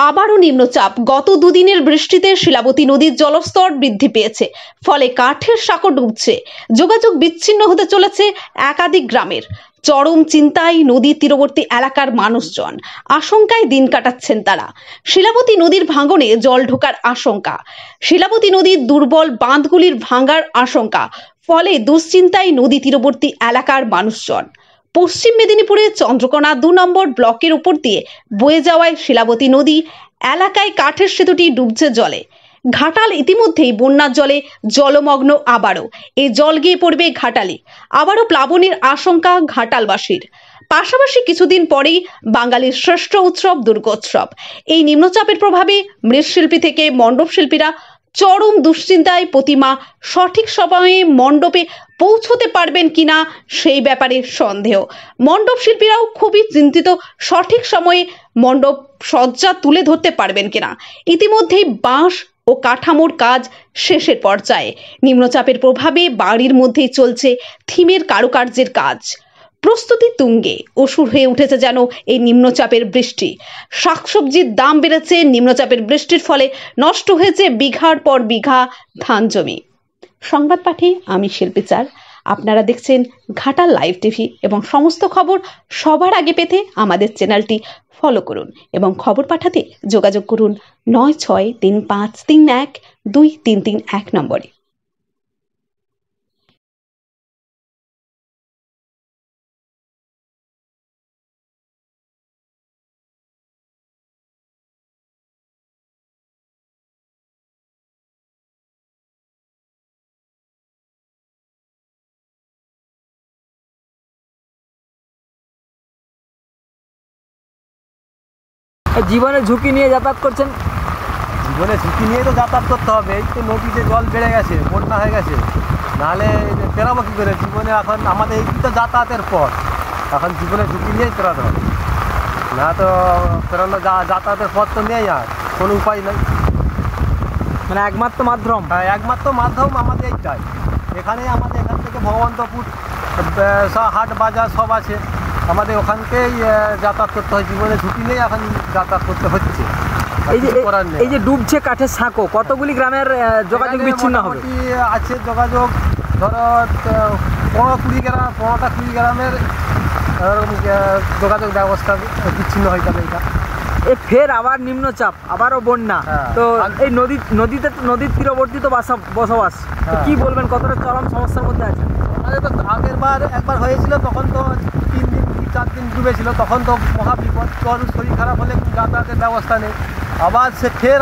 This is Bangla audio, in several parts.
আবারও নিম্নচাপ। গত দুদিনের বৃষ্টিতে শিলাবতী নদীর জলস্তর বৃদ্ধি পেয়েছে, ফলে কাঠের সাঁকো ডুবছে। যোগাযোগ বিচ্ছিন্ন হতে চলেছে একাধিক গ্রামের। চরম চিন্তায় নদীর তীরবর্তী এলাকার মানুষজন। আশঙ্কায় দিন কাটাচ্ছেন তারা। শিলাবতী নদীর ভাঙনে জল ঢোকার আশঙ্কা। শিলাবতী নদীর দুর্বল বাঁধগুলির ভাঙার আশঙ্কা, ফলে দুশ্চিন্তায় নদী তীরবর্তী এলাকার মানুষজন। পশ্চিম মেদিনীপুরে চন্দ্রকোনা ২ নম্বর ব্লকের উপর দিয়ে বয়ে যাওয়ায় শিলাবতী নদী এলাকায় কাঠের সেতুটি ডুবছে জলে। ঘাটাল ইতিমধ্যেই বন্যার জলে জলমগ্ন। আবারও এই জল গিয়ে পড়বে ঘাটালে। আবারও প্লাবনের আশঙ্কা ঘাটালবাসীর। পাশাপাশি কিছুদিন পরেই বাঙালির শ্রেষ্ঠ উৎসব দুর্গোৎসব। এই নিম্নচাপের প্রভাবে মৃৎশিল্পী থেকে মণ্ডপ শিল্পীরা চরম দুশ্চিন্তায়। প্রতিমা সঠিক সময়ে মণ্ডপে পৌঁছতে পারবেন কিনা সেই ব্যাপারে সন্দেহ। মণ্ডপ শিল্পীরাও খুবই চিন্তিত, সঠিক সময়ে মণ্ডপ সজ্জা তুলে ধরতে পারবেন কিনা। ইতিমধ্যেই বাঁশ ও কাঠামোর কাজ শেষের পর্যায়ে। নিম্নচাপের প্রভাবে বাড়ির মধ্যেই চলছে থিমের কারুকার্যের কাজ। প্রস্তুতি তুঙ্গে। অসুর হয়ে উঠেছে যেন এই নিম্নচাপের বৃষ্টি। শাকসবজির দাম বেড়েছে। নিম্নচাপের বৃষ্টির ফলে নষ্ট হয়েছে বিঘার পর বিঘা ধান জমি। সংবাদ পাঠে আমি শিল্পী চার। আপনারা দেখছেন ঘাটাল লাইভ টিভি এবং সমস্ত খবর সবার আগে পেতে আমাদের চ্যানেলটি ফলো করুন এবং খবর পাঠাতে যোগাযোগ করুন 9635312331 নম্বরে। জীবনের ঝুঁকি নিয়ে যাতায়াত করছেন? জীবনে ঝুঁকি নিয়ে তো যাতায়াত করতে হবে। এই তো নদীতে জল বেড়ে গেছে, বন্যা হয়ে গেছে, নাহলে পেরাবো কী করে? জীবনে এখন আমাদের এই তো যাতায়াতের পথ, এখন জীবনে ঝুঁকি নিয়েই পেরাতে হবে, না তো পেরানো যাতায়াতের পথ তো নেই, আর কোনো উপায় নেই। মানে একমাত্র মাধ্যম? হ্যাঁ, একমাত্র মাধ্যম আমাদের এইটাই। এখানে আমাদের এখান থেকে ভগবন্তপুর হাট বাজার সব আছে, আমাদের ওখানকেই যাতায়াত করতে হয়। জীবনে ঝুঁকি নেই, এখন যাতায়াত করতে হচ্ছে। এই যে ডুবছে কাঠের সাঁকো, কতগুলি গ্রামের যোগাযোগ বিচ্ছিন্ন হবে? আছে যোগাযোগ, ধরো 15-20 গ্রামের যোগাযোগ ব্যবস্থা বিচ্ছিন্ন হয়ে যাবে। এটা ফের আবার নিম্নচাপ, আবারও বন্যা। তো এই নদীর তীরবর্তী তো বসবাস, কি বলবেন, কতটা চরম সমস্যার মধ্যে আছে? আমাদের তো আগের বার একবার হয়েছিল, তখন তো 3 দিন 4 দিন ডুবেছিল, তখন তো মহাবিপদ। শরীর খারাপ হলে যাতায়াতের ব্যবস্থা নেই। আবার ফের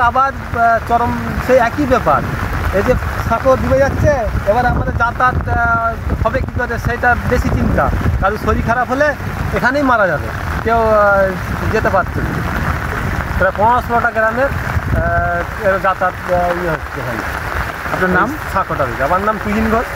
চরম সেই একই ব্যাপার। এই যে সাঁকো ডুবে যাচ্ছে, এবার আমাদের যাতায়াত হবে কী করে, সেটা বেশি চিন্তা। কারণ শরীর খারাপ হলে এখানেই মারা যাবে, কেউ যেতে পারছে না। প্রায় 15-16টা গ্রামের যাতায়াত হচ্ছে। আপনার নাম? সাঁকোটা। আমার নাম তুহিন ঘোষ।